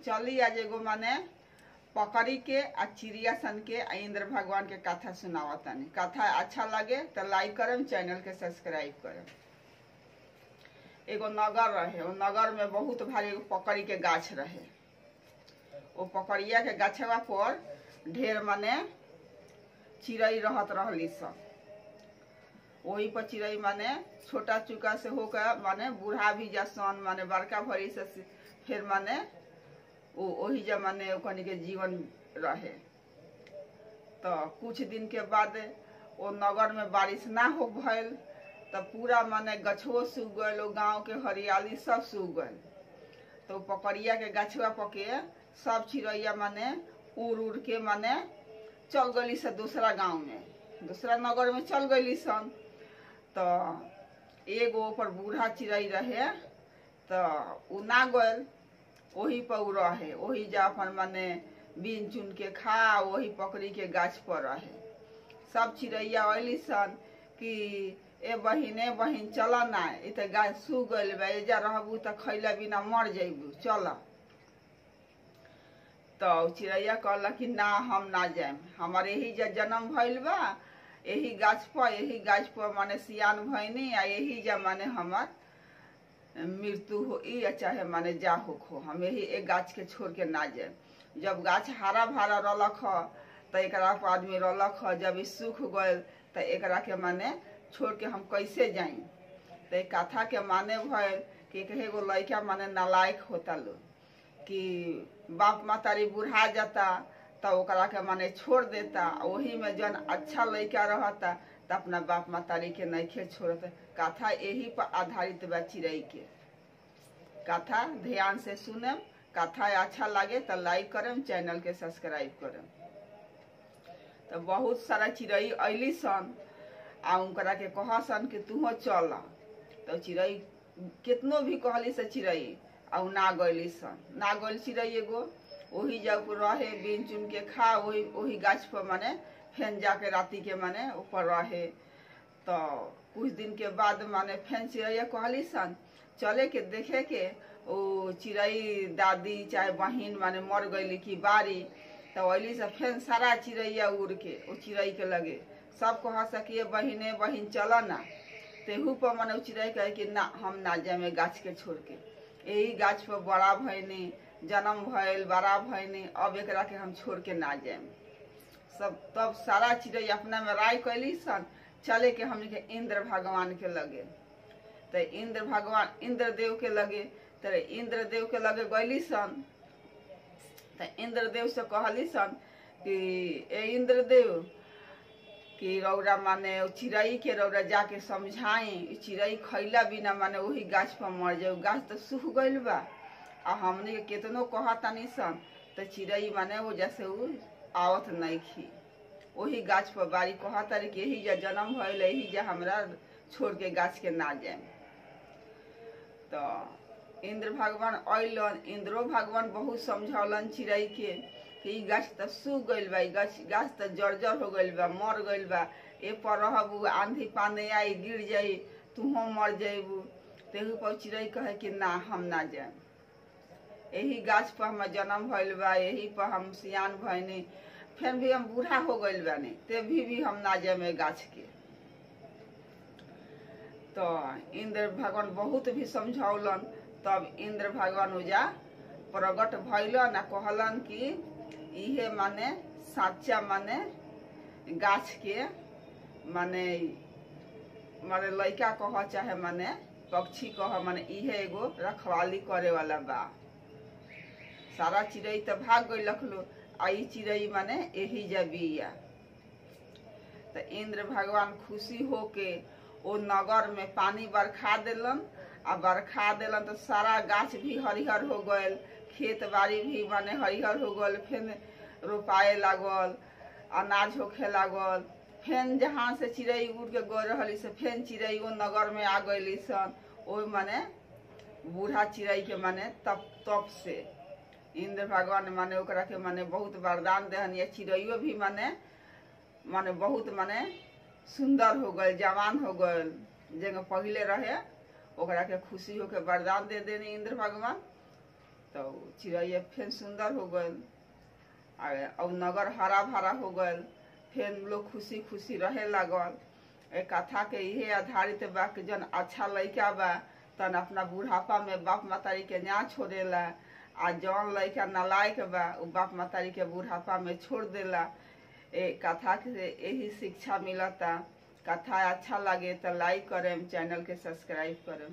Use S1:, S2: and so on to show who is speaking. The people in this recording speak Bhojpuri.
S1: चली आज एगो माने पकड़ी के आ चिड़िया सन के आ इंद्र भगवान के कथा सुनावतानी। कथा अच्छा लगे तो लाइक करम, चैनल के सब्सक्राइब करम। एगो नगर रहे, वो नगर में बहुत भारी एगो पकड़ी के गाछ रहे। वो पकड़िया के गाछवा पर ढेर माने चिड़ई रहत रहली सब। वही पर चिड़ई माने छोटा चुका से होकर माने बूढ़ा भी जसन माने बड़का भरी से फिर माने वही जब माने ओकनी के जीवन रहे। तो कुछ दिन के बाद वो नगर में बारिश ना हो भइल, तो पूरा माने गछो सूख गल, गाँव के हरियाली सब सूख गल। तो पकड़िया के गछवा पके सब चिड़ैया माने उड़ उड़ के माने चल गली से दूसरा गांव में, दूसरा नगर में चल गली सन। तो एगो पर बूढ़ा चिड़ई रहे, तो उ ना गल, वही पर उ रहे, वही जा अपन माने बीन चुन के खा, वही पकड़ी के गाछ पर रहे। सब चिड़ैया अली सन कि ए बहिन चल ना, इ त गाछ सूख गइल बा, एजा रहबू त खैला बिना मर जइबू, चल। तो चिड़ैया कहला कि ना हम ना जाएम, हमारे यही जा जन्म भइल बा, यही गाछ पर माने सियान भइनी, आ यही जा माने हमार मृत्यु हो या चाहे माने जा हो, हम यही एक गाछ के छोड़ के ना जाए। जब गाछ हरा भरा रहलक तो एकरा पर आदमी रहलक, जब सूख गल तो एकरा के माने छोड़ के हम कैसे जाई। तो कथा के माने भइल कि एगो लड़का माने नालायक होता लो, कि बाप मातारी बुढ़ा जाता तो ओकरा के माने छोड़ देता, वही में जन अच्छा लड़का रहता तो अपना बाप मातारी के नइखे छोड़ता। कथा यही पर आधारित बा चिड़ई के। कथा ध्यान से सुनम, कथा अच्छा लगे तो लाइक करम, चैनल के सब्सक्राइब करम। तो बहुत सारा चिड़ई अली सन आ उनकरा के कह सन कि तू चल। तो चिड़ई कितनो भी कहली से चिड़ई आ ना गइली सन, ना गइल चिड़ई एगो वही जब रहे बीन चुन के खा, वही गाछ पर माने फेन जाके राती के माने ऊपर रहे। तो कुछ दिन के बाद माने फेन चिड़ैया कहली सन चले के देखे के वो चिड़ई दादी चाहे बहिन माने मर गईली की बारी। तो अली से फेन सारा चिड़ैया उड़ के वो चिड़ई के लगे सब कह सकिए बहिन चल ना। तेहू पर माने वो चिड़ई कहे कि ना हम ना जाए गाछ के छोड़ के, यही गाछ पर बड़ा भइनी, जन्म भइल, बड़ा भइनी, अब एकरा के हम छोड़ के ना जाए सब। तब सारा चिड़ै अपना में राय कैली सन चले के हमने के इंद्र भगवान के लगे। तो इंद्र भगवान इंद्र देव के लगे, तो इंद्र देव के लगे गईली सन। तो इंद्र देव से कहली सन कि ए इंद्र देव कि रौरा माने चिड़ई के रौरा जाके समझाई, चिड़ई खैला बिना माने वही गाछ पर मर जाऊ, गाछ तो सूख गइल बा आ हमने के केतनो कहतानी सन तो चिड़ई माने वो जैसे उ आवत नहीं खी, वही गाछ पर बारी कहतारी कि यही जा जन्म भइल, यही जा हमरा छोड़ के गाछ के ना जाए। तो इंद्र भगवान अलन, इंद्रो भगवान बहुत समझौलन चिड़ई के कि ई गाछ तो सूख गइल बा, गाछ तो जर्जर हो गइल बा, मर गइल बा, ए पर रहबू आंधी पानी आई गिर जाई तुहो मर जाइबू। तेहू पर चिड़ई कहे कि ना हम ना जाए, यही गाछ पर हमार जन्म भइल बा, यही पर हम सियान भइनी, फिर भी हम बूढ़ा हो गइल बानी, ते भी हम ना जाए गाछ के। तो इंद्र भगवान बहुत भी समझौलन। तब इंद्र भगवान उजा प्रगट भइलन आ कहलन कि इहे माने साचा माने गाछ के माने लड़का कह चाहे माने पक्षी कह, माने इहे एगो रखवाली करे वाला बा। सारा चिड़ई तो भाग गइलक लो, आ ई चिड़ई माने यही जा बिया। तो इंद्र भगवान खुशी होके वो नगर में पानी बरखा देलन, आ बरखा देलन तो सारा गाछ भी हरिहर हो गल, खेत बाड़ी भी माने हरिहर हो गल, फिर रोपाए लागल, अनाज होखे लागल। फिर जहाँ से चिड़ई उड़ के गए रहली से फिर चिड़ई वो नगर में आ गईली सन। वो माने बूढ़ा चिड़ई के माने तप से इंद्र भगवान माने ओकरा के माने बहुत वरदान देहन, या चिड़ैयो भी माने बहुत माने सुंदर हो गए, जवान हो गए, जगह पहले रहे ओकरा के खुशी होके वरदान दे देनी इंद्र भगवान। तो चिड़ैया फिर सुंदर हो गए और नगर हरा भरा हो गए। फिर लोग खुशी खुशी रहे लागल। ए कथा के इहे आधारित बा कि जन अच्छा लड़का बा तन अपना बुढ़ापा में बाप मातारी के ना छोड़ेला, आ जौन लड़का नालायक बा उ बाप मातारी के बुढ़ापा में छोड़ देला। ए कथा से यही शिक्षा मिलता। कथा अच्छा लगे तो लाइक करें, चैनल के सब्सक्राइब करें।